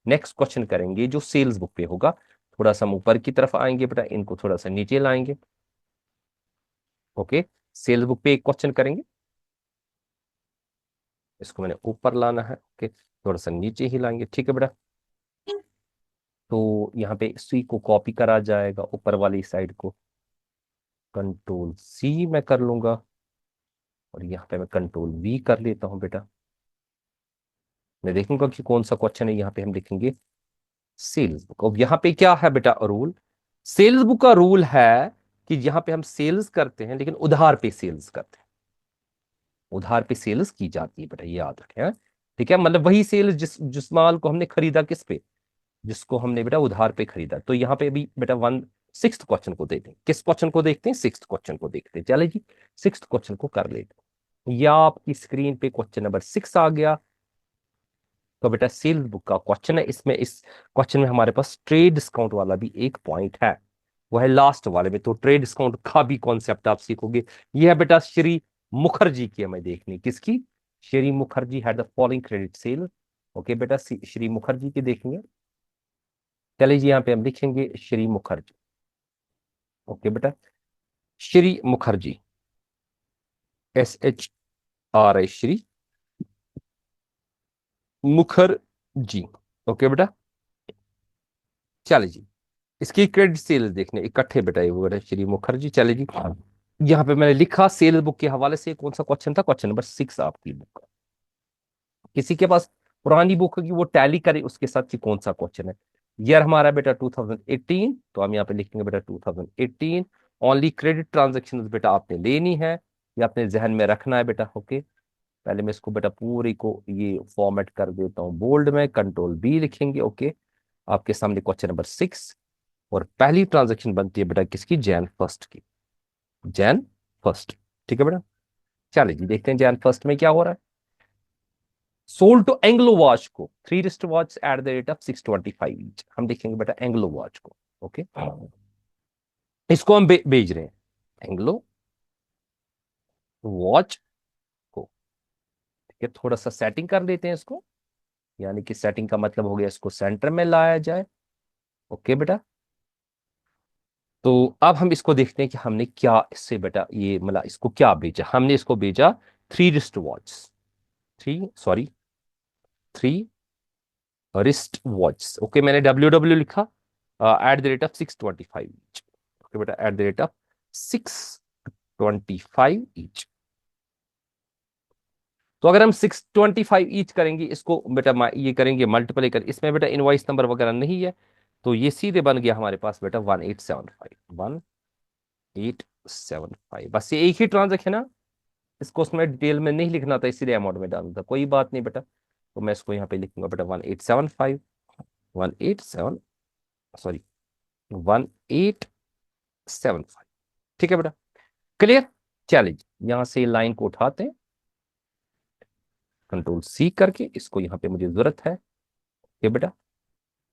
Next question करेंगे जो sales book पे होगा। थोड़ा सा हम ऊपर की तरफ आएंगे बेटा, इनको थोड़ा सा नीचे लाएंगे। ओके, सेल्स बुक पे एक क्वेश्चन करेंगे, इसको मैंने ऊपर लाना है। ओके, थोड़ा सा नीचे ही लाएंगे, ठीक है बेटा। तो यहाँ पे सी को कॉपी करा जाएगा ऊपर वाली साइड को, कंट्रोल सी मैं कर लूंगा, और यहाँ पे मैं कंट्रोल वी कर लेता हूँ बेटा। मैं देखूंगा कि कौन सा क्वेश्चन है। यहाँ पे हम लिखेंगे सेल्स बुक। अब यहाँ पे क्या है बेटा रूल, सेल्स बुक का रूल है कि यहाँ पे हम सेल्स करते हैं लेकिन उधार पे सेल्स करते हैं, उधार पे सेल्स की जाती है बेटा, ये याद रखें हाँ? ठीक है, मतलब वही सेल्स जिस माल को हमने खरीदा किस पे, जिसको हमने बेटा उधार पे खरीदा। तो यहाँ पे अभी बेटा वन सिक्स्थ क्वेश्चन को देखते हैं। किस क्वेश्चन को देखते हैं? सिक्स्थ क्वेश्चन को देखते हैं। चले जी, सिक्स्थ क्वेश्चन को कर लेते हैं। या आपकी स्क्रीन पे क्वेश्चन नंबर 6 आ गया। तो बेटा सेल्स बुक का क्वेश्चन है, इसमें इस क्वेश्चन में हमारे पास ट्रेड डिस्काउंट वाला भी एक पॉइंट है, वो है लास्ट वाले में। तो ट्रेड डिस्काउंट का भी कॉन्सेप्ट आप सीखोगे। ये है बेटा श्री मुखर्जी की हमें देखनी, किसकी? Shri Mukherjee had the following credit sale. Okay बेटा, श्री मुखर्जी की देखेंगे। चलिए जी, यहाँ पे हम लिखेंगे श्री मुखर्जी। ओके बेटा, श्री मुखर्जी, SHRI, श्री मुखर्जी। ओके बेटा, चलिए जी, इसकी क्रेडिट सेल्स देखने इकट्ठे बेटा, ये वो बेटा श्री मुखर्जी। चले जी, यहाँ पे मैंने लिखा सेल बुक के हवाले से कौन सा क्वेश्चन था, क्वेश्चन नंबर 6 आपकी बुक का। किसी के पास पुरानी बुक होगी वो टैली करे उसके साथ कि कौन सा क्वेश्चन है। ईयर हमारा बेटा 2018, तो हम यहाँ पे लिखेंगे बेटा 2018। ओनली क्रेडिट ट्रांजेक्शन बेटा आपने लेनी है, ये अपने जहन में रखना है बेटा। ओके, पहले मैं इसको बेटा पूरी को ये फॉर्मेट कर देता हूँ बोल्ड में, कंट्रोल बी लिखेंगे। ओके, आपके सामने क्वेश्चन नंबर 6, और पहली ट्रांजेक्शन बनती है बेटा किसकी? जैन फर्स्ट की, जैन फर्स्ट। ठीक है बेटा, चलिए जी देखते हैं जैन फर्स्ट में क्या हो रहा है। सोल्ड टू एंग्लो वॉच को 3 wrist watch at the rate of 625 each. हम देखेंगे बेटा एंग्लो वॉच को। ओके, इसको हम बेच रहे हैं एंग्लो वॉच को। ठीक है, थोड़ा सा सेटिंग कर लेते हैं इसको, यानी कि सेटिंग का मतलब हो गया इसको सेंटर में लाया जाए। ओके बेटा, तो अब हम इसको देखते हैं कि हमने क्या इससे बेटा ये मतलब इसको क्या बेचा। हमने इसको बेचा 3 wrist watch, three wrist watch. Okay, मैंने WW लिखा at the rate of 625 each. Okay बेटा, at the rate of 625 each. तो अगर हम 625 ईच करेंगे इसको बेटा ये करेंगे मल्टीप्लाई कर, इसमें बेटा इनवॉइस नंबर वगैरह नहीं है, तो ये सीधे बन गया हमारे पास बेटा 1875। बस ये एक ही ट्रांजेक्शन है, इसको उसमें डिटेल में नहीं लिखना था इसीलिए अमाउंट में डालना था, कोई बात नहीं बेटा। तो मैं इसको यहाँ पे लिखूंगा बेटा 1875, 187, सॉरी 1875। ठीक है बेटा, क्लियर? चैलेंज, यहां से लाइन को उठाते हैं, कंट्रोल सी करके, इसको यहां पे मुझे जरूरत है। ये बेटा,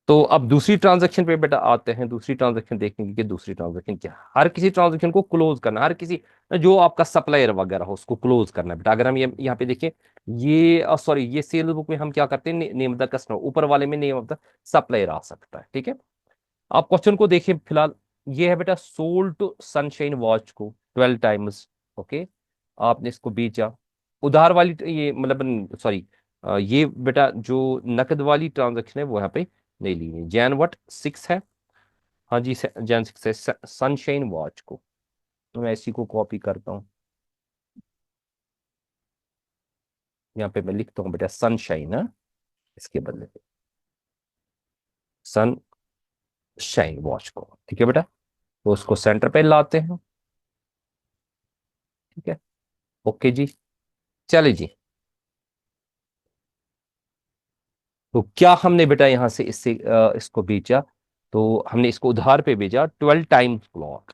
तो अब दूसरी ट्रांजैक्शन पे बेटा आते हैं। दूसरी ट्रांजैक्शन देखेंगे कि दूसरी ट्रांजैक्शन क्या है। हर किसी ट्रांजैक्शन को क्लोज करना, हर किसी जो आपका सप्लायर वगैरह हो उसको क्लोज करना है बेटा। अगर हम ये यहाँ पे देखें, ये सॉरी ये सेल बुक में हम क्या करते हैं, नेम ऑफ द कस्टमर, ऊपर वाले में नेम ऑफ द सप्लायर आ सकता है। ठीक है, आप क्वेश्चन को देखिए फिलहाल। ये है बेटा सोल्ड टू सनशाइन वॉच को 12 टाइम्स। ओके, आपने इसको बेचा। उधार वाली ये मतलब सॉरी, ये बेटा जो नकद वाली ट्रांजैक्शन है वो यहाँ पे नहीं ली है। जैन वट 6 है, हाँ जी जैन 6 है सनशाइन वॉच को। तो मैं इसी को कॉपी करता हूँ, यहाँ पे मैं लिखता हूँ बेटा सनशाइन है, इसके बदले सनशाइन वॉच को। ठीक है बेटा, तो उसको सेंटर पे लाते हैं। ठीक है, ओके जी, चलिए जी। तो क्या हमने बेटा यहां से इससे इसको बेचा, तो हमने इसको उधार पे बेचा 12 टाइम्स क्लॉक।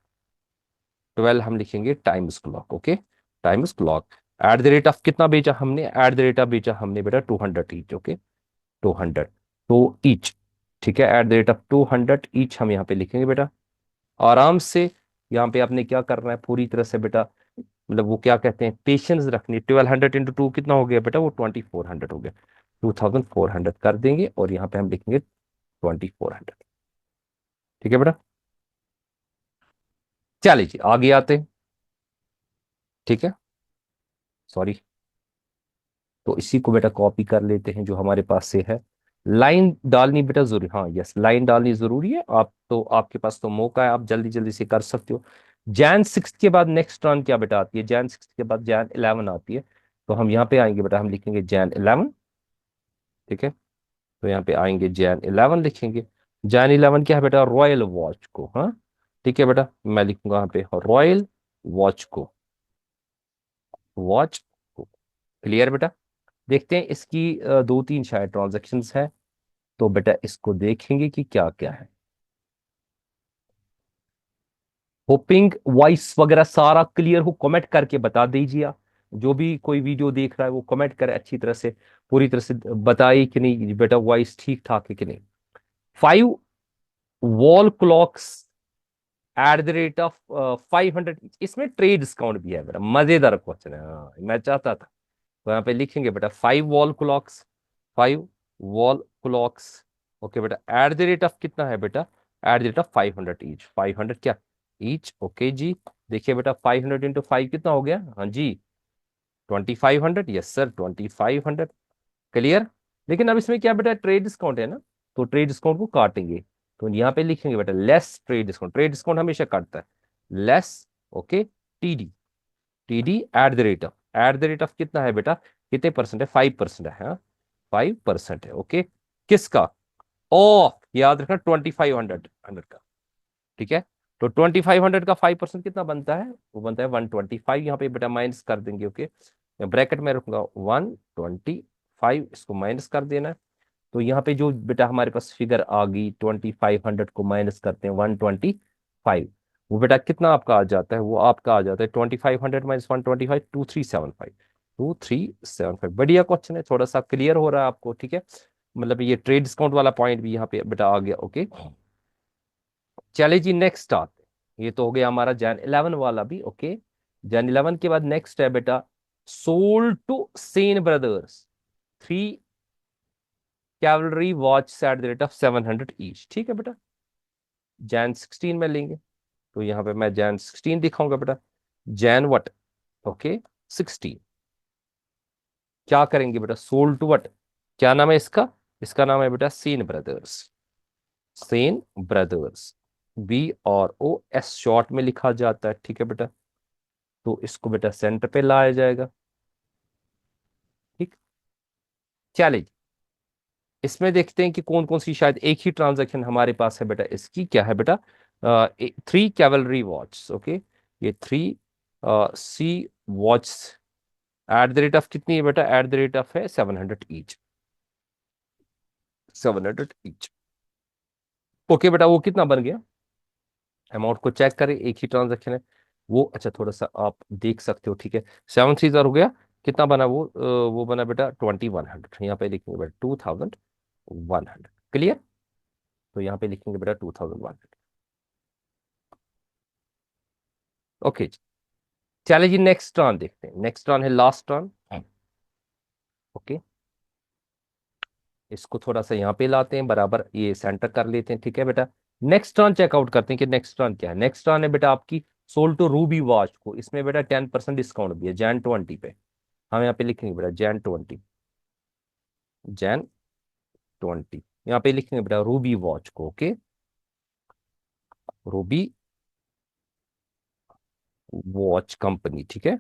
12 हम लिखेंगे times clock. Okay, times clock eight the rate of कितना बेचा हमने, एट द रेट ऑफ बेचा हमने बेटा 200 ईच। ओके, 200 तो ईच। ठीक है, eight the rate of 200 each हम यहाँ पे लिखेंगे बेटा आराम से। यहाँ पे आपने क्या करना है पूरी तरह से बेटा, मतलब वो क्या कहते हैं पेशेंस रखनी। 1200 इंटू 2 कितना हो गया बेटा, वो 2400 हो गया। 2400 कर देंगे और यहाँ पे हम लिखेंगे 2400। ठीक है बेटा, चलिए जी आगे आते हैं। ठीक है, सॉरी, तो इसी को बेटा कॉपी कर लेते हैं जो हमारे पास से है। लाइन डालनी बेटा जरूरी, हाँ यस, लाइन डालनी जरूरी है। आप तो, आपके पास तो मौका है, आप जल्दी जल्दी से कर सकते हो। जैन 6 के बाद नेक्स्ट टर्न क्या बेटा आती है? जैन 6 के बाद जैन 11 आती है। तो हम यहाँ पे आएंगे बेटा, हम लिखेंगे जैन 11। ठीक है, तो यहाँ पे आएंगे जैन 11 लिखेंगे। जैन 11 क्या है बेटा? रॉयल वॉच को, हाँ ठीक है बेटा, मैं लिखूंगा यहाँ पे रॉयल वॉच को, वॉच को। क्लियर बेटा? देखते हैं इसकी दो तीन शायद ट्रांजेक्शन्स है, तो बेटा इसको देखेंगे कि क्या क्या है। होपिंग वॉइस वगैरह सारा क्लियर हो, कमेंट करके बता दीजिए आप। जो भी कोई वीडियो देख रहा है वो कमेंट करे अच्छी तरह से, पूरी तरह से बताइए कि नहीं बेटा वॉइस ठीक ठाक है कि नहीं। 5 wall clocks eight the rate of 500, इसमें ट्रेड डिस्काउंट भी है बेटा, मजेदार क्वेश्चन है, हाँ मैं चाहता था। तो यहाँ पे लिखेंगे बेटा 5 wall clocks, 5 wall clocks. Okay बेटा, एट द रेट ऑफ कितना है बेटा? At the rate of 500 each, 500 क्या ईच? ओके जी। देखिए बेटा 500 इंटू 5 कितना हो गया? हाँ जी 2500, यस सर 2500। क्लियर? लेकिन अब इसमें क्या बेटा, ट्रेड डिस्काउंट है ना, तो ट्रेड डिस्काउंट को काटेंगे। तो यहाँ पे लिखेंगे बेटा less trade discount, trade discount हमेशा काटता है, less. Okay, TD, TD eight the rate of कितना है बेटा? कितने परसेंट है? 5% है, हाँ 5% है। ओके, किसका? ऑफ, याद रखना 2500, 100 का। ठीक है, तो 2500 का 5% कितना बनता है? वो बनता है 125। यहाँ पे बेटा माइनस कर देंगे। ओके, ब्रैकेट में रखूंगा 125, इसको माइनस कर देना है। तो यहाँ पे जो बेटा हमारे पास फिगर आ गई, 2500 को माइनस करते हैं 125, वो बेटा कितना आपका आ जाता है? वो आपका आ जाता है 2500 माइनस 125, 2375, 2375। बढ़िया क्वेश्चन है, थोड़ा सा क्लियर हो रहा है आपको। ठीक है, मतलब ये ट्रेड डिस्काउंट वाला पॉइंट भी यहाँ पे बेटा आ गया। ओके, चले जी नेक्स्ट आते हैं। ये तो हो गया हमारा जैन 11 वाला भी। ओके, जैन 11 के बाद नेक्स्ट है बेटा sold to Sen brothers 3 cavalry watch at the rate of 700 each. ठीक है बेटा, जैन 16 में लेंगे, तो यहाँ पे मैं जैन 16 दिखाऊंगा बेटा। जैन वट? ओके 16, क्या करेंगे बेटा? Sold to what? क्या नाम है इसका? इसका नाम है बेटा Sen brothers, Sen brothers, BROS short में लिखा जाता है। ठीक है बेटा, तो इसको बेटा सेंटर पे लाया जाएगा। ठीक, चलिए इसमें देखते हैं कि कौन कौन सी, शायद एक ही ट्रांजैक्शन हमारे पास है बेटा। इसकी क्या है बेटा? 3 कैवलरी वॉच। ओके, ये 3 C watch at the rate of कितनी है बेटा? एट द रेट ऑफ है 700 ईच, 700 ईच। ओके बेटा, वो कितना बन गया? अमाउंट को चेक करें, एक ही ट्रांजैक्शन है वो। अच्छा थोड़ा सा आप देख सकते हो। ठीक है, 7 3 हो गया, कितना बना वो? वो बना बेटा 2100। यहाँ पे लिखेंगे बेटा 2100। क्लियर? तो यहाँ पे लिखेंगे बेटा 2100। ओके जी, चलिए जी नेक्स्ट टर्न देखते हैं। नेक्स्ट टर्न है लास्ट टर्न। ओके, इसको थोड़ा सा यहाँ पे लाते हैं, बराबर ये सेंटर कर लेते हैं। ठीक है बेटा, नेक्स्ट टर्न चेकआउट करते हैं कि नेक्स्ट टर्न क्या है। नेक्स्ट टर्न है बेटा आपकी सोल्ड टू रूबी वॉच को, इसमें बेटा 10% डिस्काउंट भी है जैन 20 पे। हम यहाँ पे लिखेंगे बेटा जैन 20, जैन 20, यहाँ पे लिखेंगे बेटा रूबी वॉच को। Okay, Ruby watch company. ठीक है,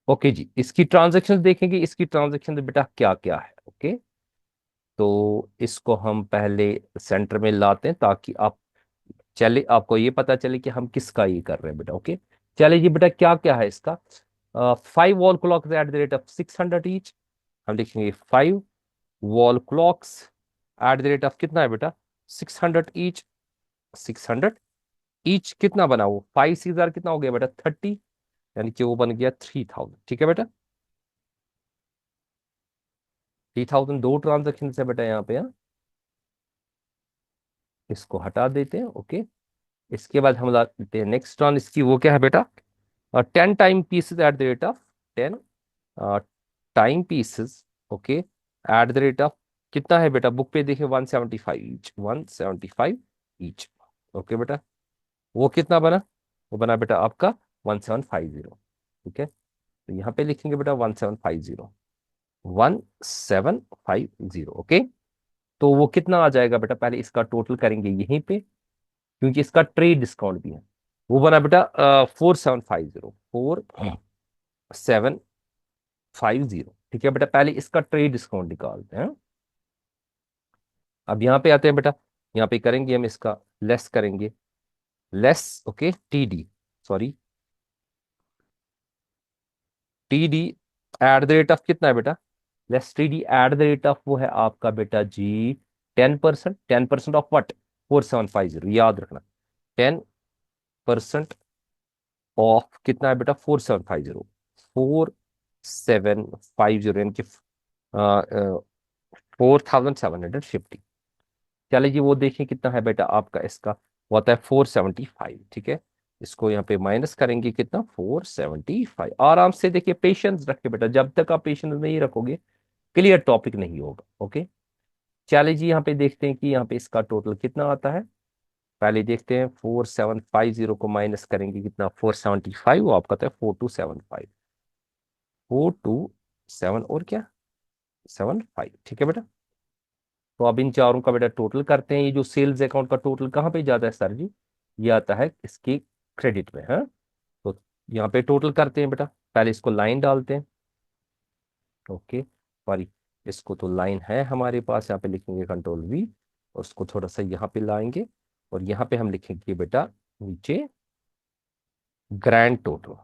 ओके जी, इसकी ट्रांजेक्शन देखेंगे, इसकी ट्रांजेक्शन बेटा क्या क्या है। ओके, तो इसको हम पहले सेंटर में लाते हैं ताकि आप, चलिए आपको ये पता चले कि हम किसका ये कर रहे हैं बेटा। ओके, चलिए जी बेटा क्या क्या है इसका? 5 wall clocks eight the rate of 600 each. हम लिखेंगे 5 wall clocks eight the rate of कितना है बेटा? 600 ईच, 600 ईच। कितना बना वो? 5 6 कितना हो गया बेटा? 30, यानी कि वो बन गया 3000। ठीक है बेटा, 3000। दो ट्रांजेक्शन है बेटा यहाँ पे, हाँ इसको हटा देते हैं। ओके, इसके बाद हम लाते हैं नेक्स्ट ट्रांज, इसकी वो क्या है बेटा? 10 time pieces eight the rate of 10, time pieces, okay, eight the rate of, कितना है बेटा बुक पे देखे 175 ईच, 175 ईच, ओके बेटा। वो कितना बना, वो बना बेटा आपका 1750, ठीक है। तो यहाँ पे लिखेंगे बेटा 1750, 1750, ओके। तो वो कितना आ जाएगा बेटा, पहले इसका टोटल करेंगे यहीं पे, क्योंकि इसका ट्रेड डिस्काउंट भी है। वो बना बेटा 4750, 4750, ठीक है बेटा। पहले इसका ट्रेड डिस्काउंट निकालते हैं। अब यहाँ पे आते हैं बेटा, यहाँ पे करेंगे हम इसका लेस करेंगे, less, okay, TD, sorry, TD eight the rate of कितना है बेटा, less TD eight the rate of वो है आपका बेटा जी 10%, 10% ऑफ व्हाट, 4750, याद रखना, 10% ऑफ कितना है बेटा 4750, 4750 यानी कि 4750। चलिए जी वो देखें कितना है बेटा आपका इसका, वो होता है 475, ठीक है। इसको यहाँ पे माइनस करेंगे कितना, 475। आराम से देखिए, पेशेंस रखे बेटा, जब तक आप पेशेंस नहीं रखोगे क्लियर टॉपिक नहीं होगा, ओके। चलिए जी यहाँ पे देखते हैं कि यहाँ पे इसका टोटल कितना आता है। पहले देखते हैं 4750 को माइनस करेंगे कितना, 475, वो आपका था 4275, 427 और क्या 75, ठीक है बेटा। तो अब इन चारों का बेटा टोटल करते हैं। ये जो सेल्स अकाउंट का टोटल कहाँ पे जाता है सर जी, ये आता है इसकी क्रेडिट में, हाँ। तो यहाँ पे टोटल करते हैं बेटा, पहले इसको लाइन डालते हैं, ओके, सॉरी, इसको तो लाइन है हमारे पास, यहाँ पे लिखेंगे कंट्रोल वी, उसको थोड़ा सा यहाँ पे लाएंगे, और यहाँ पे हम लिखेंगे बेटा नीचे ग्रैंड टोटल,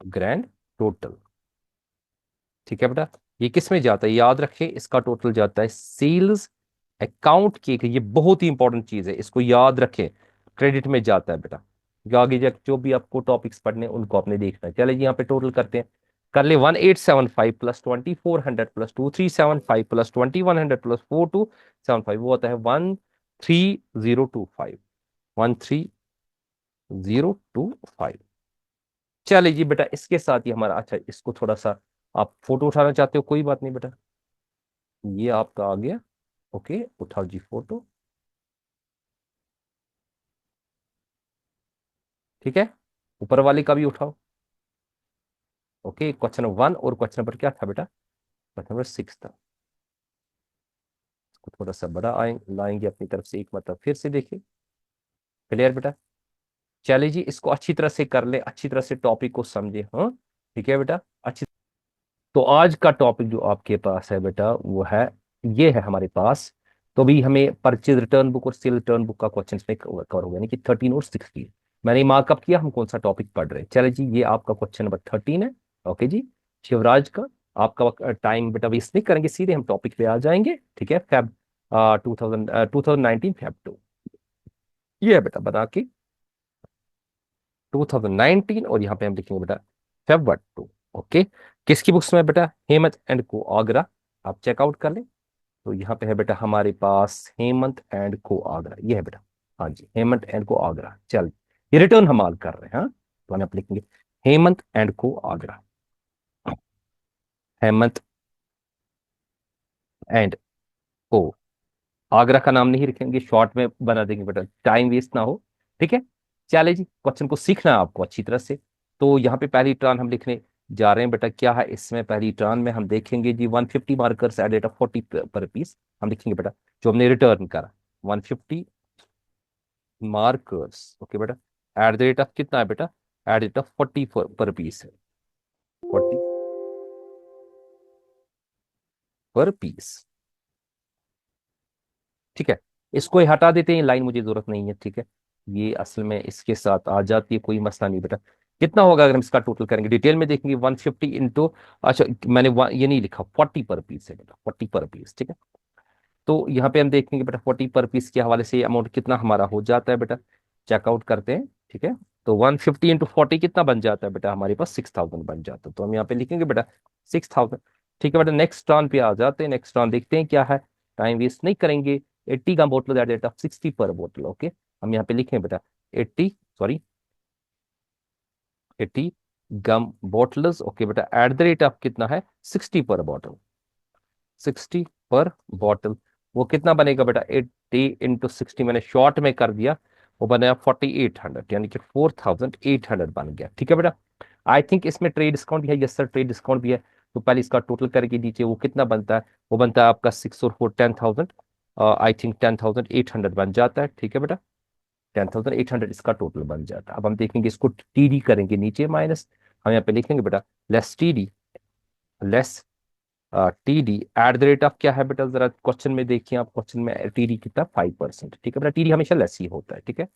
ग्रैंड टोटल, ठीक है बेटा। ये किस में जाता है, याद रखें, इसका टोटल जाता है सेल्स अकाउंट की, ये बहुत ही इंपॉर्टेंट चीज है, इसको याद रखें, क्रेडिट में जाता है बेटा। जो आगे जो भी आपको टॉपिक्स पढ़ने हैं उनको आपने देखना है। चलिए यहाँ पे टोटल करते हैं, कर ले 1875 प्लस 2400 प्लस 2375 प्लस 2100 प्लस 4275, वो होता है 13025, 13025। चलिए जी बेटा, इसके साथ ही हमारा, अच्छा इसको थोड़ा सा, आप फोटो उठाना चाहते हो कोई बात नहीं बेटा, ये आपका आ गया, ओके, उठाओ जी फोटो, ठीक है। ऊपर वाले का भी उठाओ, ओके। क्वेश्चन नंबर 1 और क्वेश्चन नंबर क्या था बेटा, क्वेश्चन नंबर 6 था। इसको थोड़ा सा बड़ा लाएंगे अपनी तरफ से, एक मतलब फिर से देखिए, क्लियर बेटा। चलिए जी इसको अच्छी तरह से कर ले, अच्छी तरह से टॉपिक को समझे, हाँ, ठीक है बेटा, अच्छी। तो आज का टॉपिक जो आपके पास है बेटा वो है, ये है हमारे पास। तो भी हमें परचेज रिटर्न बुक और सेल रिटर्न बुक का क्वेश्चन में कवर हो गया, यानी कि 13 और 16 मैंने मार्कअप किया, हम कौन सा टॉपिक पढ़ रहे हैं। चले जी ये आपका क्वेश्चन नंबर 13 है, ओके जी, शिवराज का। आपका टाइम बेटा वेस्ट नहीं करेंगे, सीधे हम टॉपिक पे आ जाएंगे, ठीक है। फेब 2019 फेब 2, ये है बेटा बना के 2019, और यहाँ पे हम लिखेंगे बेटा फेब 2, ओके। किसकी बुक्स में बेटा, हेमंत एंड को आगरा, आप चेकआउट कर लें। तो यहाँ पे है बेटा हमारे पास हेमंत एंड को आगरा, ये है बेटा, हाँ जी, हेमंत एंड को आगरा। चल ये रिटर्न हम माल कर रहे हैं, हाँ। तो हम आप लिखेंगे हेमंत एंड को आगरा, हेमंत एंड को आगरा का नाम नहीं लिखेंगे, शॉर्ट में बना देंगे बेटा, टाइम वेस्ट ना हो, ठीक है। चले जी क्वेश्चन को सीखना है आपको अच्छी तरह से। तो यहाँ पे पहली टर्न हम लिखने जा रहे हैं बेटा, क्या है इसमें, पहली टर्न में हम देखेंगे जी 150 मार्कर्स एट रेट ऑफ 40 पर पीस, हम लिखेंगे बेटा जो हमने रिटर्न करा 150 मार्कर्स, ओके बेटा, एट द रेट ऑफ कितना है बेटा, एट द रेट ऑफ 40 पर पीस है, 40 पर पीस, ठीक है। इसको ही हटा देते हैं, लाइन मुझे जरूरत नहीं है, ठीक है। ये असल में इसके साथ आ जाती है, कोई मसला नहीं बेटा। कितना होगा अगर हम इसका टोटल करेंगे, डिटेल में देखेंगे 150 इंटू, अच्छा मैंने ये नहीं लिखा, 40 पर पीस है बेटा, 40 पर पीस, ठीक है। तो यहाँ पे हम देखेंगे बेटा 40 पर पीस के हवाले से अमाउंट कितना हमारा हो जाता है बेटा, चेकआउट करते हैं, ठीक है। तो 150 इंटू 40 कितना बन जाता है बेटा, हमारे पास 6000 बन जाता है। तो हम यहाँ पे लिखेंगे बेटा 6000, ठीक है बेटा। नेक्स्ट टर्न पे आ जाते हैं, नेक्स्ट टर्न देखते हैं क्या है, टाइम वेस्ट नहीं करेंगे। 80 का बोतल एट रेट ऑफ 60 पर बोतल, ओके। हम यहाँ पे लिखें बेटा 80, सॉरी 80 गम बॉटल्स, ओके बेटा, एट द रेट ऑफ कितना है 60 पर बॉटल, 60 पर बॉटल। वो कितना बनेगा बेटा 80 × 60 मैंने शॉर्ट में कर दिया, वो बनेगा 4800, यानी कि 4800 बन गया। ठीक है बेटा। आई थिंक इसमें ट्रेड डिस्काउंट भी है, यस सर ट्रेड डिस्काउंट भी है। तो पहले इसका टोटल करके दीजिए, वो कितना बनता है, वो बनता है आपका 6 और 4 10,000, आई थिंक 10,800 बन जाता है। ठीक है बेटा, 10,800 इसका टोटल बन जाता है। अब हम देखेंगे इसको टीडी करेंगे नीचे माइनस, हम यहाँ पे लिखेंगे बेटा less TD, less TD eight the rate of क्या है बेटा, जरा क्वेश्चन में देखिए आप, क्वेश्चन में टीडी कितना 5%। ठीक है बेटा, टीडी हमेशा लेस ही होता है। ठीक है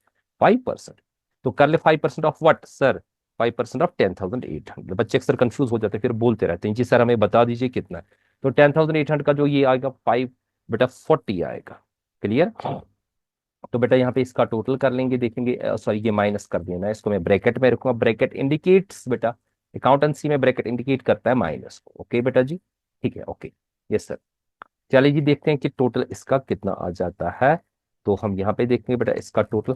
5%, तो कर ले 5% ऑफ व्हाट सर, 5% ऑफ 10,800। बच्चे अक्सर कंफ्यूज हो जाते हैं, फिर बोलते रहते हैं जी सर हमें बता दीजिए कितना है। तो 10,800 का जो ये आएगा 5 बेटा 40 आएगा। क्लियर। तो बेटा यहाँ पे इसका टोटल कर लेंगे, देखेंगे सॉरी ये माइनस कर देना है, इसको मैं ब्रैकेट में रखूंगा, ब्रैकेट इंडिकेट्स बेटा, अकाउंटेंसी में ब्रैकेट इंडिकेट करता है माइनस को। ओके बेटा जी, ठीक है ओके, यस सर। चलिए जी देखते हैं कि टोटल इसका कितना आ जाता है। तो हम यहाँ पे देखेंगे बेटा इसका टोटल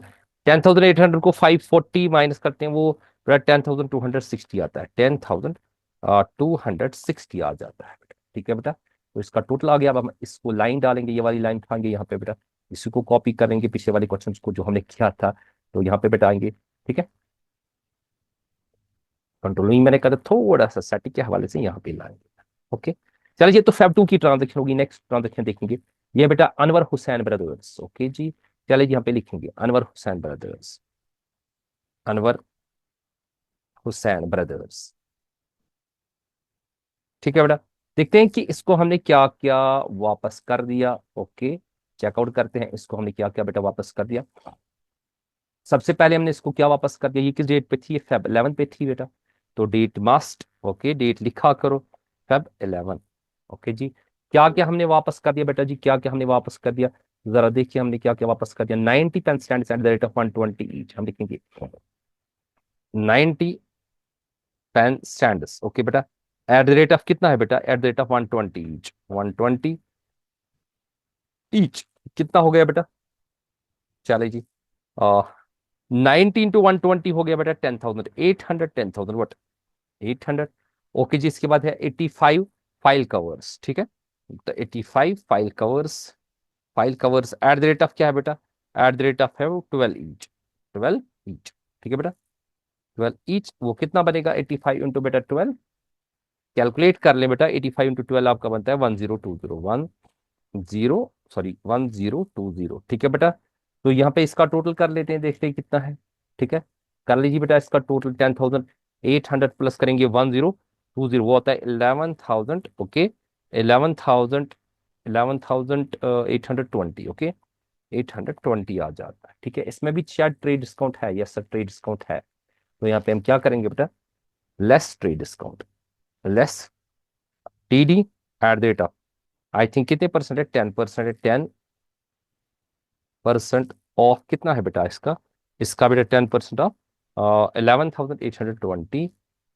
10,800 को 540 माइनस करते हैं, वो बेटा 10,260 आता है, 10,260 आ जाता है बेटा। ठीक है बेटा, तो इसका टोटल आ गया। अब हम इसको लाइन डालेंगे, ये वाली लाइन उठाएंगे यहाँ पे बेटा, इसी को कॉपी करेंगे पिछले वाले क्वेश्चन को जो हमने किया था, तो यहाँ पे बेटा आएंगे। ठीक है, कंट्रोलिंग मैंने कहा थोड़ा सा सेटिंग के हवाले से यहाँ पे लाएंगे। ओके, चलिए ये तो फेब 2 की ट्रांजेक्शन होगी। नेक्स्ट ट्रांजेक्शन देखेंगे, ये बेटा अनवर हुसैन ब्रदर्स। ओके जी, चलिए यहाँ पे लिखेंगे अनवर हुसैन ब्रदर्स, अनवर हुसैन ब्रदर्स। ठीक है बेटा, देखते हैं कि इसको हमने क्या क्या वापस कर दिया। ओके, चेकआउट करते हैं इसको हमने क्या क्या बेटा वापस कर दिया। सबसे पहले हमने इसको क्या वापस कर दिया, ये किस डेट पे थी, ये फेब 11 पे थी बेटा, तो डेट मस्ट, ओके डेट लिखा करो फेब 11। ओके जी, क्या क्या हमने वापस कर दिया बेटा जी, क्या क्या हमने वापस कर दिया, जरा देखिए हमने क्या क्या वापस कर दिया। 90 pen stand at the rate of 120 each, हम लिखेंगे 90 पेन स्टैंड। ओके बेटा, एट द रेट ऑफ कितना है बेटा, at the rate of 120 each, 120 each कितना हो गया बेटा, चले जी 19 × 120 हो गया बेटा 10,800, 10,000 वट 800। ओके जी, इसके बाद है 85 फाइल कवर्स। ठीक है, तो 85 file covers, file covers eight the rate of क्या है बेटा, एट द रेट ऑफ है वो 12 ईच, 12 ईच। ठीक है बेटा, 12 ईच, वो कितना बनेगा 85 इंटू बेटा 12, कैलकुलेट कर ले बेटा, 85 इंटू 12 आपका बनता है 1020, 10 सॉरी 1020। ठीक है बेटा, तो यहाँ पे इसका टोटल कर लेते हैं, देखते हैं कितना है। ठीक है, कर लीजिए बेटा इसका टोटल, 10,800 प्लस करेंगे 1020, वो होता है 11,000। ओके, 11,000, 11,820। ओके, 820 आ जाता है। ठीक है, इसमें भी शायद ट्रेड डिस्काउंट है, यस सर ट्रेड डिस्काउंट है। तो यहाँ पे हम क्या करेंगे बेटा, less trade discount, less TD eight the rate of, I think कितने परसेंट है, 10% है, 10% ऑफ कितना है बेटा इसका, इसका बेटा 10% ऑफ 11,820,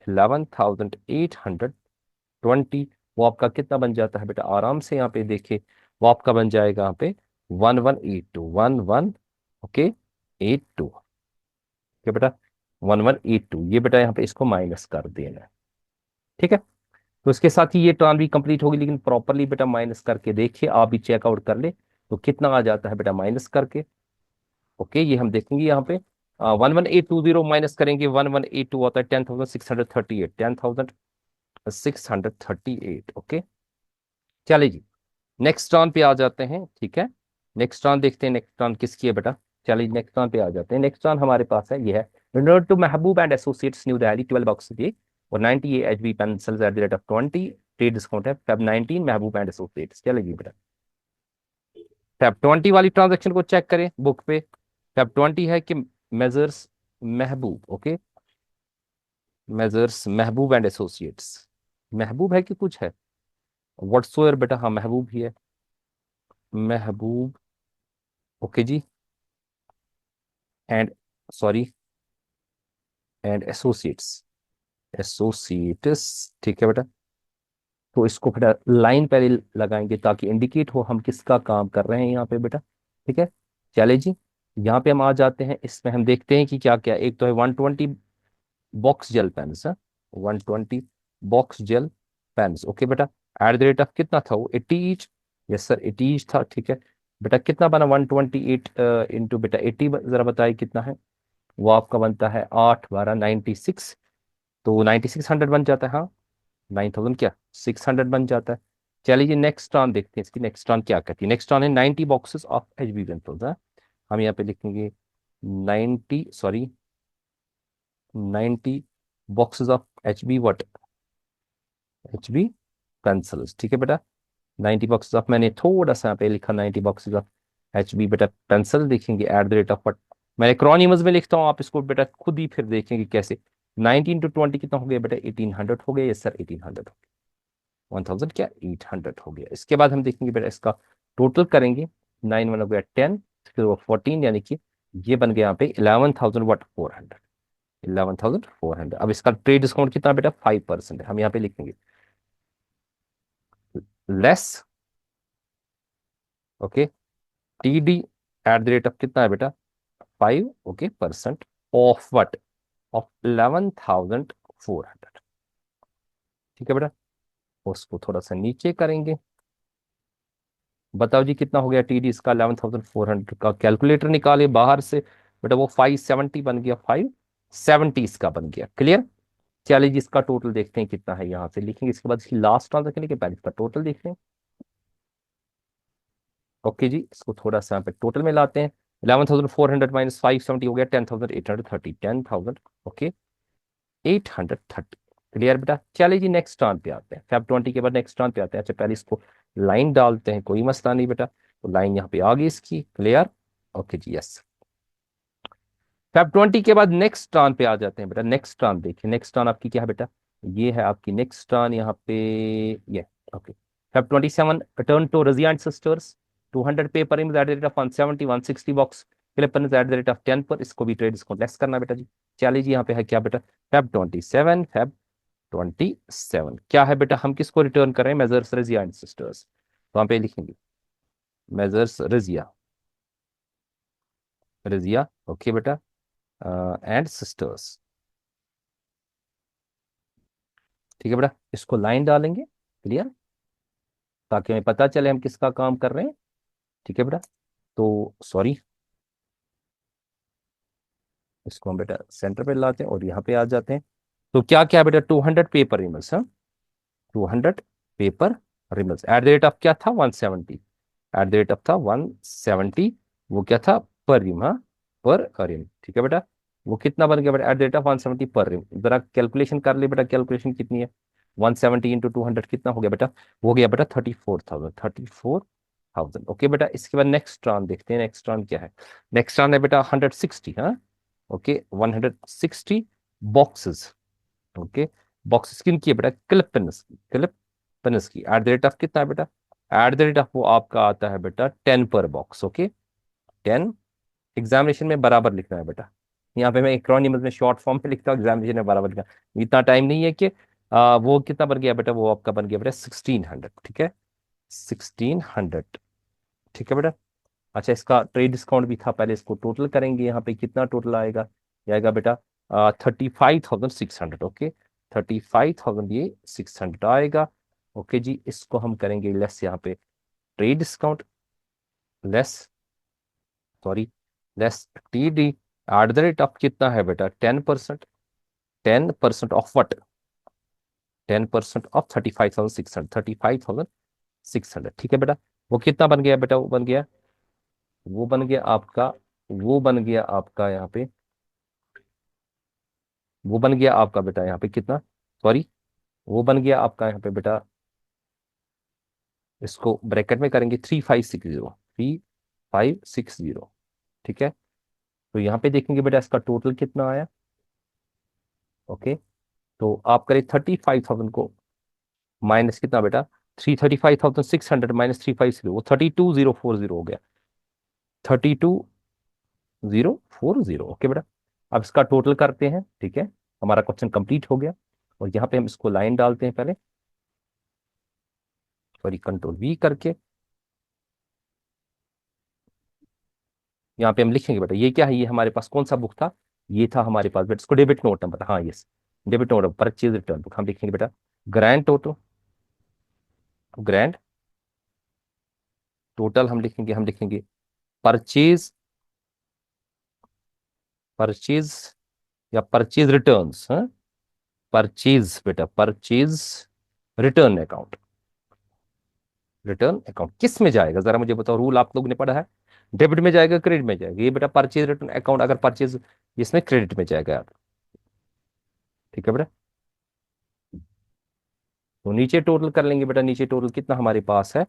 11,820, वो आपका कितना बन जाता है बेटा, आराम से यहाँ पे देखिए, वो आपका बन जाएगा यहाँ पे 1182, 11, ओके 82। क्या बेटा 1182, ये बेटा यहाँ पे इसको माइनस कर देना है। ठीक है, तो इसके साथ ही ये टर्म भी कंप्लीट होगी, लेकिन प्रॉपरली बेटा माइनस करके देखिए, आप भी चेकआउट कर ले तो कितना आ जाता है बेटा माइनस करके। ओके, ये हम देखेंगे यहाँ पे 11,820 माइनस करेंगे, 1182 होता है 10,638, 10,638। ओके, चलिए जी नेक्स्ट टर्न पे आ जाते हैं। ठीक है, नेक्स्ट टर्न देखते हैं, नेक्स्ट टर्न किसकी है बेटा, चलिए नेक्स्ट टर्न पे आ जाते हैं। नेक्स्ट टर्न हमारे पास है, ये है renowned to Mehboob and associates new Delhi 12 box दिए और 90 HB pencils eight the rate of 20, trade discount है फेब 19 महबूब एंड एसोसिएट्स। चलिए बेटा फेब 20 वाली ट्रांजेक्शन को चेक करें बुक पे, फेब 20 है कि measures Mehboob, okay measures Mehboob and associates, महबूब है कि कुछ है, व्हाट्सोएवर बेटा, हाँ महबूब ही है, महबूब। ओके जी, and sorry and associates, associates. ठीक है बेटा, तो इसको बेटा लाइन पहले लगाएंगे ताकि इंडिकेट हो हम किसका काम कर रहे हैं यहाँ पे बेटा। ठीक है, चले जी यहाँ पे हम आ जाते हैं, इसमें हम देखते हैं कि क्या क्या, एक तो है 120 box gel pens, 120 box gel pens. Okay बेटा, एट द रेट ऑफ कितना था वो, 80 ईच। यस सर 80 ईच था, ठीक है बेटा। कितना बना 128 इंटू बेटा 80, जरा बताइए कितना है। वो आपका बनता है 8 12 96। तो 9600 बन जाता है, हाँ 9000 क्या 600 बन जाता है। चलिए जी नेक्स्ट टर्न देखते हैं, इसकी नेक्स्ट टर्न क्या कहती है। नेक्स्ट टर्न है 90 boxes of H B pencils है। हम यहाँ पे लिखेंगे 90, sorry 90 boxes of H B what, H B pencils, ठीक है बेटा। 90 बॉक्सेस ऑफ, मैंने थोड़ा सा यहाँ पे लिखा 90 बॉक्सेस ऑफ एच बी बेटा पेंसिल, देखेंगे eight the rate of what. मैं एक्रोनिमस में लिखता हूँ, आप इसको बेटा खुद ही फिर देखेंगे कैसे। 19 to 20 कितना हो गया बेटा, 1800 हो गया। यस सर 1800, 1000 क्या 800 हो गया। इसके बाद हम देखेंगे बेटा इसका टोटल करेंगे। 9 1 हो गया 10, फिर वो 14, यानी कि ये बन गया यहाँ पे 11,000 वट 400, 11,400। अब इसका ट्रेड डिस्काउंट कितना बेटा 5% है। हम यहाँ पे लिखेंगे less, okay, T D eight the rate of कितना है बेटा 5, okay percent of what, of 11,400, ठीक है बेटा। उसको थोड़ा सा नीचे करेंगे। बताओ जी कितना हो गया टीडी इसका 11,400 का। कैलकुलेटर निकाले बाहर से बेटा, वो 570 बन गया, 570 इसका बन गया। क्लियर। चलिए जी इसका टोटल देखते हैं कितना है, यहां से लिखेंगे। इसके बाद इसकी लास्ट ट्रांजेक्शन लिखे, पहले इसका टोटल देखते हैं। ओके जी, इसको थोड़ा सा यहाँ पे टोटल में लाते हैं। 11,400 माइनस 570 हो गया 10,830, 10,000, ओके 830। क्लियर बेटा। चलिए जी नेक्स्ट टर्न पे आते हैं, फैब 20 के बाद नेक्स्ट टर्न पे आते हैं। अच्छा पहले इसको लाइन डालते हैं, कोई मसला नहीं बेटा। तो लाइन यहाँ पे आ गई इसकी, क्लियर। ओके जी यस। फैब 20 के बाद नेक्स्ट टर्न पे आ जाते हैं बेटा। नेक्स्ट टर्न देखिए, नेक्स्ट टर्न आपकी क्या है बेटा, ये है आपकी नेक्स्ट टर्न यहाँ पे, ये okay. Feb 27 return to Razia and sisters, 200 paper in at the rate of 170 160 box clipper at the rate of 10 per. इसको भी ट्रेड इसको लेस करना बेटा जी। चलिए जी यहाँ पे है क्या बेटा, फैब 27, फैब 27 क्या है बेटा, हम किसको रिटर्न कर रहे हैं, मेजर्स रजिया एंड सिस्टर्स। तो हम पे लिखेंगे मेजर्स रजिया, रजिया ओके बेटा एंड सिस्टर्स, ठीक है बेटा। इसको लाइन डालेंगे, क्लियर, ताकि हमें पता चले हम किसका काम कर रहे हैं, ठीक है बेटा। तो सॉरी, इसको हम बेटा सेंटर पे लाते हैं और यहाँ पे आ जाते हैं। तो क्या क्या बेटा 200 पेपर रिमल्स, हाँ 200 paper reams at the rate of क्या था 170, एट द रेट ऑफ था 170। वो क्या था पर रिम, हाँ पर रिम, ठीक है बेटा। वो कितना बन गया बेटा एट द रेट ऑफ 170 पर रिम। जरा कैलकुलेशन कर ले बेटा, कैलकुलेशन कितनी है, 170 इंटू 200 कितना हो गया बेटा, वो हो गया बेटा 34,000, 34,000। ओके बेटा। इसके बाद नेक्स्ट ट्रांस देखते हैं, नेक्स्ट ट्रांस क्या है। नेक्स्ट ट्रांस है बेटा 160, हाँ ओके 160 बॉक्सेस, ओके बॉक्सेस किनकी है बेटा, क्लिप पेन्स की, क्लिप पेन्स की एट द रेट ऑफ कितना है बेटा, एट द रेट ऑफ वो आपका आता है बेटा 10 पर बॉक्स, ओके 10। एग्जामिनेशन में बराबर लिखना है बेटा, यहाँ पे मैं एक्रोनिमस में शॉर्ट फॉर्म में लिखता हूँ, एग्जामिनेशन में बराबर लिखना। इतना टाइम नहीं है कि वो कितना बन गया बेटा, वो आपका बन गया बेटा 1600, ठीक है 1600, ठीक है बेटा। अच्छा इसका ट्रेड डिस्काउंट भी था, पहले इसको टोटल करेंगे, यहाँ पे कितना टोटल आएगा, ये आएगा बेटा 35,600, ओके 35,000 ये 600 आएगा। ओके जी, इसको हम करेंगे लेस यहाँ पे, trade discount less, sorry less T D eight the rate of कितना है बेटा 10%, 10% ऑफ वट, 10% ऑफ 35,600, 35,600, ठीक है बेटा। वो कितना बन गया बेटा, वो बन गया, वो बन गया आपका, वो बन गया आपका यहाँ पे, वो बन गया आपका बेटा यहाँ पे कितना, सॉरी वो बन गया आपका यहाँ पे बेटा, इसको ब्रैकेट में करेंगे 3560, 3560, ठीक है। तो यहाँ पे देखेंगे बेटा इसका टोटल कितना आया, ओके। तो आप करें 35,000 को माइनस कितना बेटा, 35,600 माइनस 350, वो 32,040 हो गया, 32,040, ओके बेटा। अब इसका टोटल करते हैं, ठीक है, हमारा क्वेश्चन कंप्लीट हो गया। और यहाँ पे हम इसको लाइन डालते हैं पहले, सॉरी कंट्रोल वी करके, यहाँ पे हम लिखेंगे बेटा ये क्या है, ये हमारे पास कौन सा बुक था, ये था हमारे पास बेटा, इसको डेबिट नोट नंबर, हाँ yes debit note purchase return book हम लिखेंगे बेटा ग्रैंड टोटल, ग्रैंड टोटल हम लिखेंगे परचेज, परचेज या परचेज रिटर्न्स, हाँ, परचेज बेटा purchase return account, return account किस में जाएगा जरा मुझे बताओ, रूल आप लोग ने पढ़ा है, डेबिट में जाएगा क्रेडिट में जाएगा, ये बेटा परचेज रिटर्न अकाउंट अगर परचेज इसमें क्रेडिट में जाएगा यार, ठीक है बेटा। तो नीचे टोटल कर लेंगे बेटा, नीचे टोटल कितना हमारे पास है,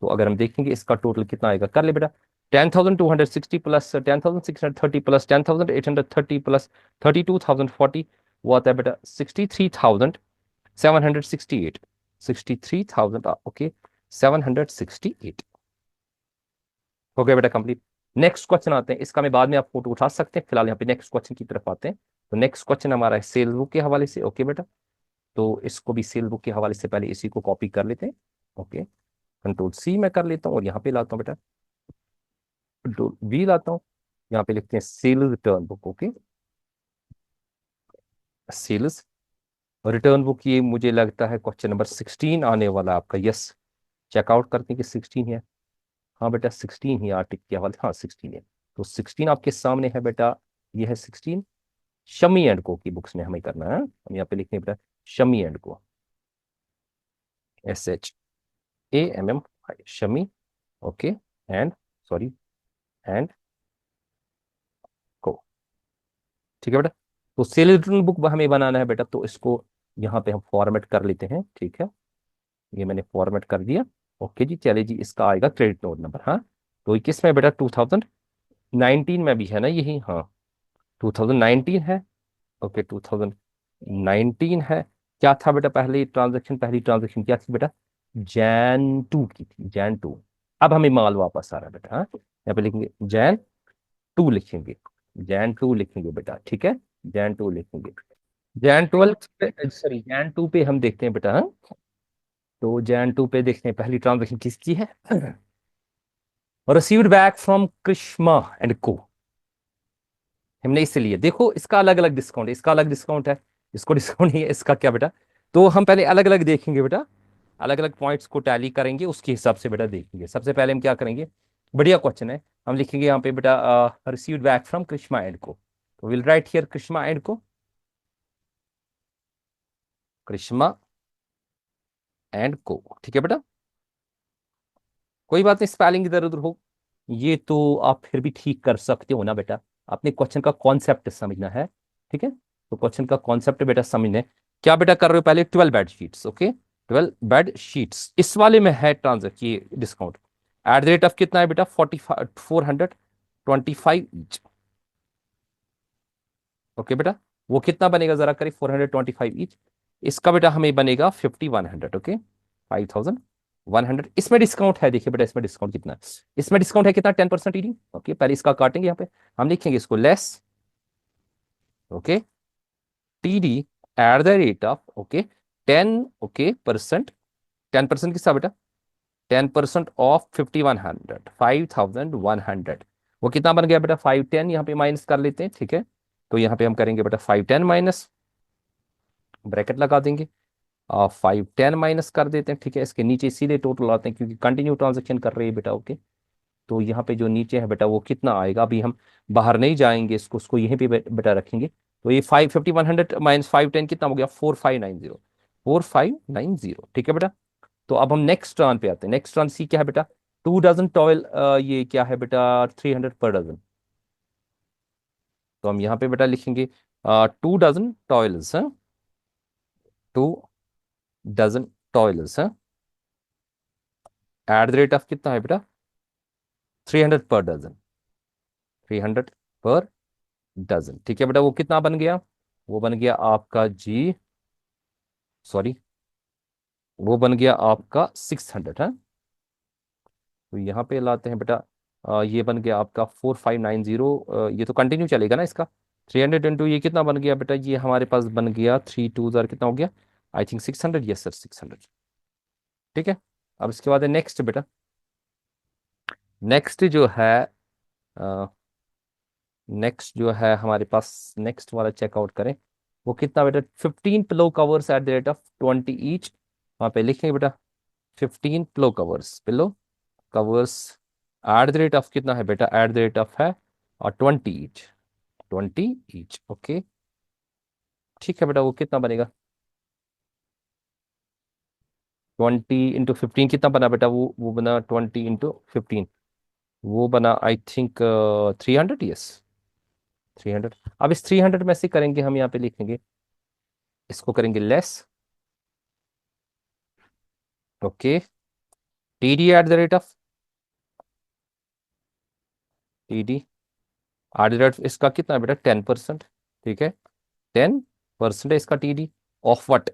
तो अगर हम देखेंगे इसका टोटल कितना आएगा, कर ले बेटा 10,260 प्लस 10,630 प्लस 10,830 प्लस 32,040, वो आता है बेटा 63,768, 63,000 ओके 768 हो गया बेटा कंप्लीट। नेक्स्ट क्वेश्चन आते हैं, इसका मैं बाद में आप फोटो उठा सकते हैं, फिलहाल यहाँ पे नेक्स्ट क्वेश्चन की तरफ आते हैं। तो नेक्स्ट क्वेश्चन हमारा है सेल बुक के हवाले से, ओके बेटा। तो इसको भी सेल बुक के हवाले से पहले इसी को कॉपी कर लेते हैं, ओके कंट्रोल सी मैं कर लेता हूँ और यहाँ पे लाता हूँ बेटा कंट्रोल वी लाता हूँ, यहाँ पे लिखते हैं sales return book, okay sales return book, ये मुझे लगता है क्वेश्चन नंबर 16 आने वाला है आपका, यस चेकआउट करते हैं कि 16 है, हाँ बेटा 16 ही आर्टिक के हवाले, हाँ 16 है। तो 16 आपके सामने है बेटा, ये है 16 शमी एंड को की बुक्स में हमें करना है, हम यहाँ पे लिखते हैं बेटा शमी एंड को, SHAMM Shami, okay and sorry and को, ठीक है बेटा। तो सेल रिटर्न बुक हमें बनाना है बेटा, तो इसको यहाँ पे हम फॉर्मेट कर लेते हैं, ठीक है ये मैंने फॉर्मेट कर दिया, ओके जी चलिए जी इसका आएगा क्रेडिट नोट नंबर, हाँ तो ये किस में बेटा 2019 में भी है ना यही, हाँ 2019 है, ओके 2019 है। क्या था बेटा पहले ट्रांजेक्शन, पहली ट्रांजेक्शन क्या थी बेटा, जैन 2 की थी, जैन 2। अब हमें माल वापस आ रहा है बेटा, हाँ यहाँ पे लिखेंगे जैन 2 लिखेंगे, जैन 2 लिखेंगे बेटा, ठीक है जैन 2 लिखेंगे। जैन 12 पे सॉरी जैन 2 पे हम देखते हैं बेटा, हाँ तो जैन 2 पे देखते हैं पहली ट्रांजेक्शन किसकी है, रिसीव्ड बैक फ्रॉम कृष्मा एंड को, हमने इससे लिए, देखो इसका अलग अलग डिस्काउंट है, इसका अलग डिस्काउंट है, इसको डिस्काउंट नहीं है, इसका क्या बेटा, तो हम पहले अलग अलग देखेंगे बेटा, अलग अलग पॉइंट्स को टैली करेंगे उसके हिसाब से बेटा देखेंगे। सबसे पहले हम क्या करेंगे, बढ़िया क्वेश्चन है, हम लिखेंगे यहाँ पे बेटा रिसीव्ड बैक फ्रॉम कृष्मा एंड को, तो विल राइट हियर कृष्मा एंड को, कृष्मा एंड को, ठीक है बेटा कोई बात नहीं स्पेलिंग इधर उधर हो, ये तो आप फिर भी ठीक कर सकते हो ना बेटा, अपने क्वेश्चन का कॉन्सेप्ट समझना है, ठीक है तो क्वेश्चन का कॉन्सेप्ट बेटा समझना है। क्या बेटा कर रहे हो पहले 12 bed sheets, okay 12 bed sheets इस वाले में है ट्रांजेक्ट ये discount, eight the rate of कितना है बेटा 425 ईच, ओके बेटा वो कितना बनेगा जरा करिए 425 ईच, इसका बेटा हमें बनेगा 5100, ओके 5100, इसमें डिस्काउंट है देखिए बेटा, इसमें डिस्काउंट कितना है, इसमें डिस्काउंट है कितना 10% ईडी, ओके पहले इसका काटेंगे यहाँ पे, हम लिखेंगे इसको less, okay TD eight the rate of okay 10, okay percent, 10% किसका बेटा 10% ऑफ 5100, वो कितना बन गया बेटा 510, यहाँ पे माइनस कर लेते हैं, ठीक है तो यहाँ पे हम करेंगे बेटा 510 माइनस, ब्रैकेट लगा देंगे, 510 माइनस कर देते हैं, ठीक है इसके नीचे सीधे टोटल आते हैं क्योंकि कंटिन्यू ट्रांजेक्शन कर रहे हैं बेटा, ओके तो यहाँ पे जो नीचे है बेटा वो कितना आएगा, अभी हम बाहर नहीं जाएंगे, इसको यहीं पे बेटा रखेंगे, तो ये 55100 माइनस 510 कितना हो गया 4590, 4590, ठीक है बेटा। तो अब हम नेक्स्ट टर्न पे आते हैं, नेक्स्ट टर्न सी क्या है बेटा 2 डजन टॉयल, ये क्या है बेटा 300 पर डजन, तो हम यहाँ पे बेटा लिखेंगे 2 dozen towels, 2 dozen towels at the rate of कितना है बेटा 300 पर डजन, 300 पर डजन, ठीक है बेटा वो कितना बन गया, वो बन गया आपका जी सॉरी वो बन गया आपका 600 है, तो यहाँ पे लाते हैं बेटा, ये बन गया आपका 4590, ये तो कंटिन्यू चलेगा ना इसका, 300 ये कितना बन गया बेटा, ये हमारे पास बन गया 3 2 कितना हो गया, आई थिंक 600, यस सर 600, ठीक है। अब इसके बाद है नेक्स्ट बेटा, नेक्स्ट जो है नेक्स्ट जो है हमारे पास, नेक्स्ट वाला चेकआउट करें, वो कितना बेटा 15 pillow covers eight the rate of 20 each. वहां पे लिखेंगे बेटा 15 pillow covers eight the rate of कितना है बेटा, एट द रेट ऑफ है और 20 ईच, 20 ईच। ओके ठीक है बेटा, वो कितना बनेगा 20 × 15 कितना बना बेटा, वो बना 20 × 15, वो बना आई थिंक 300। यस 300। अब इस 300 में से करेंगे हम, यहाँ पे लिखेंगे इसको करेंगे less. Okay TD eight the rate of, TD eight the rate इसका कितना है बेटा 10%। ठीक है 10% है इसका टीडी ऑफ व्हाट,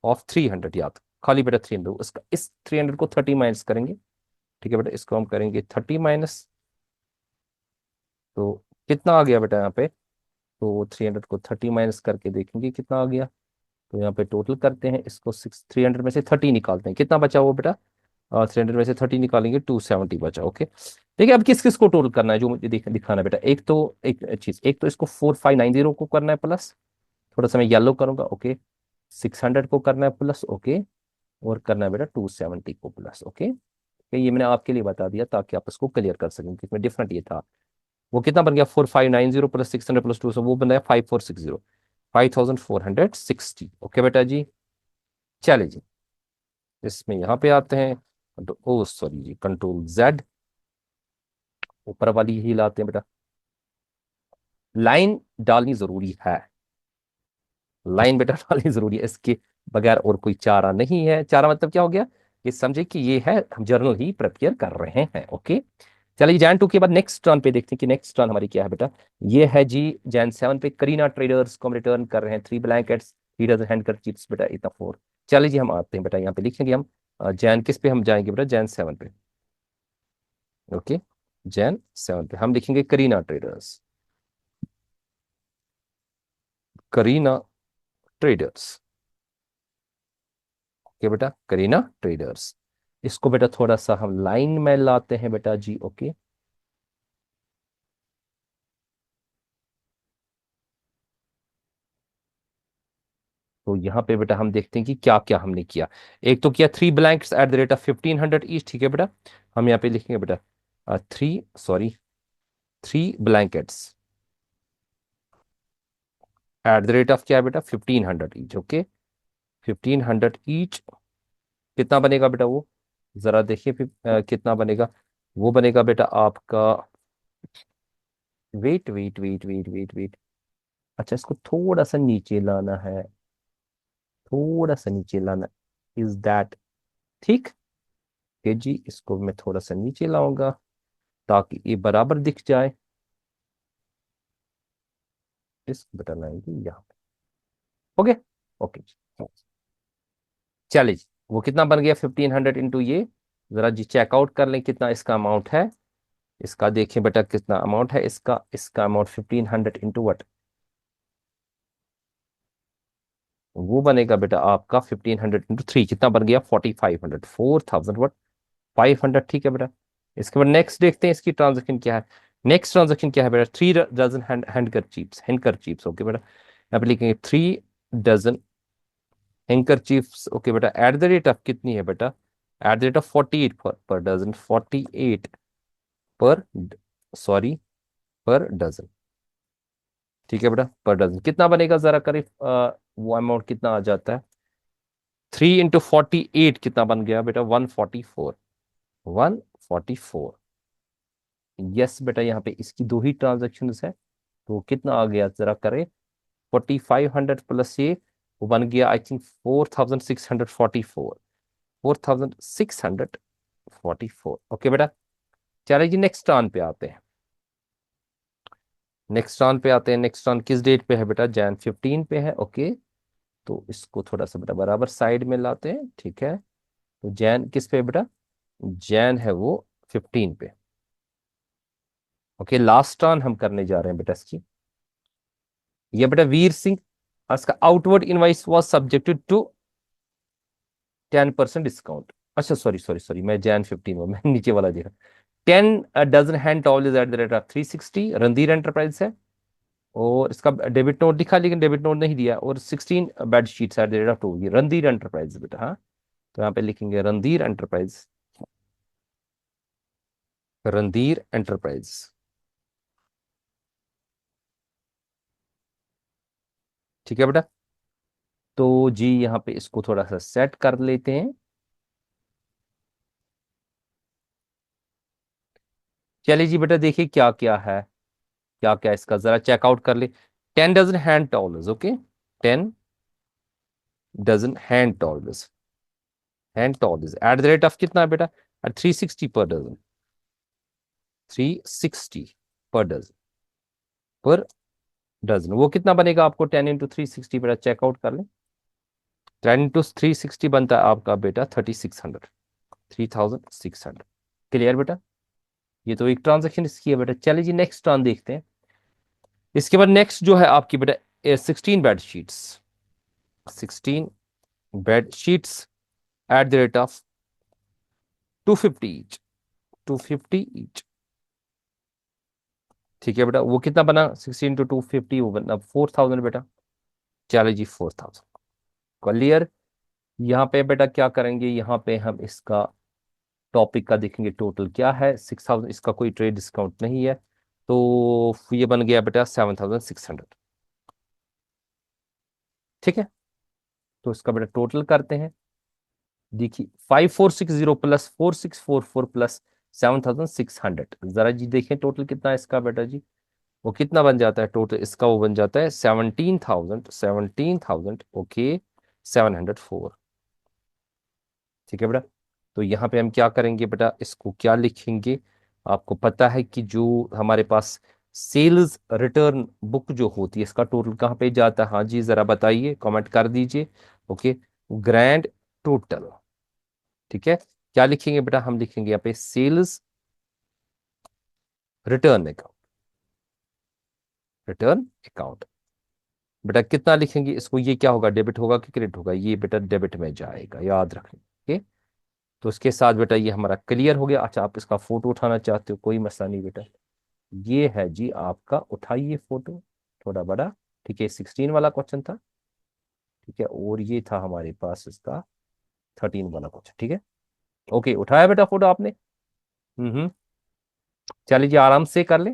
ऑफ 300। याद खाली बेटा 300, इसका इस 300 को 30 माइनस करेंगे। ठीक है बेटा, इसको हम करेंगे 30 माइनस, तो कितना आ गया बेटा यहाँ पे, तो 300 को 30 माइनस करके देखेंगे कितना आ गया। तो यहाँ पे टोटल करते हैं इसको, 300 में से 30 निकालते हैं, कितना बचा वो बेटा, 300 में से 30 निकालेंगे 270 बचा। ओके देखिए अब किस किस को टोटल करना है जो मुझे दिखाना है बेटा, एक तो एक चीज, एक तो इसको 4590 को करना है प्लस, थोड़ा सा मैं येलो करूंगा। ओके 600 को करना है प्लस। ओके और करना है बेटा 270 को प्लस। ओके ये मैंने आपके लिए बता दिया ताकि आप इसको क्लियर कर सकें, इसमें डिफरेंट ये था। वो कितना बन गया 4590 प्लस 600 प्लस 2, वो बन गया 5460, 5460। ओके बेटा जी चले जी, इसमें यहाँ पे आते हैं, ओ सॉरी जी, कंट्रोल जेड, ऊपर वाली ही लाते हैं बेटा। लाइन डालनी जरूरी है, लाइन बेटा डालनी जरूरी है, इसके बगैर और कोई चारा नहीं है। चारा मतलब क्या हो गया, ये समझे कि ये है हम जर्नल ही प्रिपेयर कर रहे हैं। ओके चलिए जैन 2 के बाद नेक्स्ट टर्न पे देखते हैं कि नेक्स्ट टर्न हमारी क्या है बेटा। ये है जी जैन 7 पे करीना ट्रेडर्स को हम रिटर्न कर रहे हैं 3 ब्लैंकेट्स, 3 हैंड कर चिप्स बेटा, इतना 4। चलिए जी हम आते हैं बेटा, यहाँ पे लिखेंगे हम जैन किस पे हम जाएंगे बेटा, जैन 7 पे। ओके जैन 7 पे हम लिखेंगे Kareena traders, Kareena traders. Okay बेटा करीना ट्रेडर्स, इसको बेटा थोड़ा सा हम लाइन में लाते हैं बेटा जी। ओके तो यहाँ पे बेटा हम देखते हैं कि क्या क्या हमने किया। एक तो किया 3 blanks eight the rate of 1500 each. ठीक है बेटा, हम यहाँ पे लिखेंगे बेटा 3 blankets eight the rate of क्या है बेटा 1500 ईच। ओके 1500 ईच कितना बनेगा बेटा वो, जरा देखिए फिर कितना बनेगा। वो बनेगा बेटा आपका, wait wait wait wait wait wait, अच्छा इसको थोड़ा सा नीचे लाना है, थोड़ा सा नीचे लाना, इज दैट ठीक है जी। इसको मैं थोड़ा सा नीचे लाऊंगा ताकि ये बराबर दिख जाए, इस बटन आएगी यहाँ पे। ओके ओके जी चलिए जी, वो कितना बन गया 1500 इंटू ये, जरा जी चेकआउट कर लें कितना इसका अमाउंट है। इसका देखिए बेटा कितना अमाउंट है, इसका इसका अमाउंट 1500 इंटू वट, वो बनेगा बेटा आपका 1500 × 3 कितना बन गया 4500, 4000 वट 500। ठीक है बेटा, इसके बाद नेक्स्ट देखते हैं इसकी ट्रांजेक्शन क्या है। नेक्स्ट ट्रांजेक्शन क्या है बेटा, 3 डजन हैंडकर चीप्स। ओके बेटा यहाँ पे लिखेंगे 3 डजन हैंकर चिप्स। ओके बेटा एट द रेट ऑफ कितनी है बेटा, एट द रेट ऑफ 48 पर डजन, 48 पर, सॉरी पर डजन। ठीक है बेटा पर डजन कितना बनेगा जरा करीब वो अमाउंट कितना आ जाता है, 3 × 48 कितना बन गया बेटा 144, 144। यस बेटा यहाँ पे इसकी दो ही ट्रांजेक्शन है, तो कितना आ गया जरा करें, 4500 प्लस ये, वो बन गया आई थिंक 4644, 4644। ओके बेटा चलिए जी नेक्स्ट टर्न पे आते हैं, नेक्स्ट टर्न पे आते हैं। नेक्स्ट टर्न किस डेट पे है बेटा, जैन 15 पे है। ओके तो इसको थोड़ा सा बेटा बराबर साइड में लाते हैं। ठीक है तो जैन किस पे है बेटा, जैन है वो 15 पे। ओके लास्ट टर्न हम करने जा रहे हैं बेटा इसकी, ये बेटा वीर सिंह, और इसका outward invoice was subjected to 10% discount. अच्छा सॉरी सॉरी सॉरी, मैं जैन 15 में मैं नीचे वाला देखा। 10 dozen hand towels at the rate of 360, Randhir enterprise है। और इसका डेबिट नोट दिखा लेकिन डेबिट नोट नहीं दिया, और 16 bed sheets eight the rate of 2, ये रणधीर एंटरप्राइज बेटा। हाँ, तो यहाँ पे लिखेंगे रणधीर एंटरप्राइज, रणधीर एंटरप्राइज। ठीक है बेटा। तो जी यहाँ पे इसको थोड़ा सा सेट कर लेते हैं। चलिए जी बेटा, देखिए क्या क्या है, क्या क्या इसका जरा चेकआउट कर ले। 10 dozen hand towels, okay, 10 dozen hand towels, hand towels at the rate of कितना बेटा, एट 360 पर डजन, 360 पर डजन, पर डजन। वो कितना बनेगा आपको, 10 इंटू 360 बेटा चेकआउट कर ले। 10 इंटू 360 बनता है आपका बेटा 3600, 3600। क्लियर बेटा, ये तो एक ट्रांजेक्शन इसकी है बेटा। चलिए जी नेक्स्ट ट्रांस देखते हैं। इसके बाद नेक्स्ट जो है आपकी बेटा 16 bed sheets, 16 bed sheets eight the rate of 250 each, 250 each. ठीक है बेटा, वो कितना बना, 16 इंटू 250, वो बना 4000 बेटा। चलिए जी 4000 क्लियर। यहाँ पे बेटा क्या करेंगे, यहाँ पे हम इसका टॉपिक का देखेंगे टोटल क्या है, 6000, इसका कोई ट्रेड डिस्काउंट नहीं है, तो ये बन गया बेटा 7600। ठीक है, तो इसका बेटा टोटल करते हैं। देखिए 5460 प्लस 4644 प्लस 7600, जरा जी देखें टोटल कितना है इसका बेटा जी। वो कितना बन जाता है टोटल इसका, वो बन जाता है 17,000, 17,000, ओके, 704। ठीक है बेटा। तो यहाँ पे हम क्या करेंगे बेटा, इसको क्या लिखेंगे, आपको पता है कि जो हमारे पास सेल्स रिटर्न बुक जो होती है, इसका टोटल कहाँ पे जाता है, हाँ जी जरा बताइए, कमेंट कर दीजिए। Okay, grand total. ठीक है, क्या लिखेंगे बेटा, हम लिखेंगे यहाँ पे sales return account, return account. बेटा कितना लिखेंगे इसको, ये क्या होगा, डेबिट होगा कि क्रेडिट होगा, ये बेटा डेबिट में जाएगा, याद रखें। ओके, तो इसके साथ बेटा ये हमारा क्लियर हो गया। अच्छा, आप इसका फोटो उठाना चाहते हो, कोई मसला नहीं बेटा, ये है जी आपका, उठाइए फोटो, थोड़ा बड़ा। ठीक है, 16 वाला क्वेश्चन था। ठीक है, और ये था हमारे पास इसका 13 वाला क्वेश्चन। ठीक है, ओके, उठाया बेटा फोटो आपने। हम्म, चलिए जी आराम से कर ले।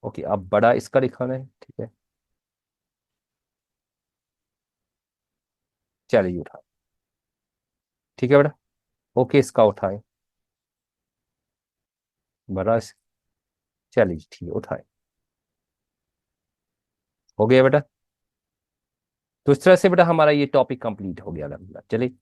ओके, अब बड़ा इसका दिखाना है। ठीक है, चलिए उठा। ठीक है बेटा, ओके, इसका उठाए, बड़ा चलिए ठीक है, उठाए, हो गया बेटा। तो इस तरह से बेटा हमारा ये टॉपिक कंप्लीट हो गया अलहमदुलिल्लाह। चलिए।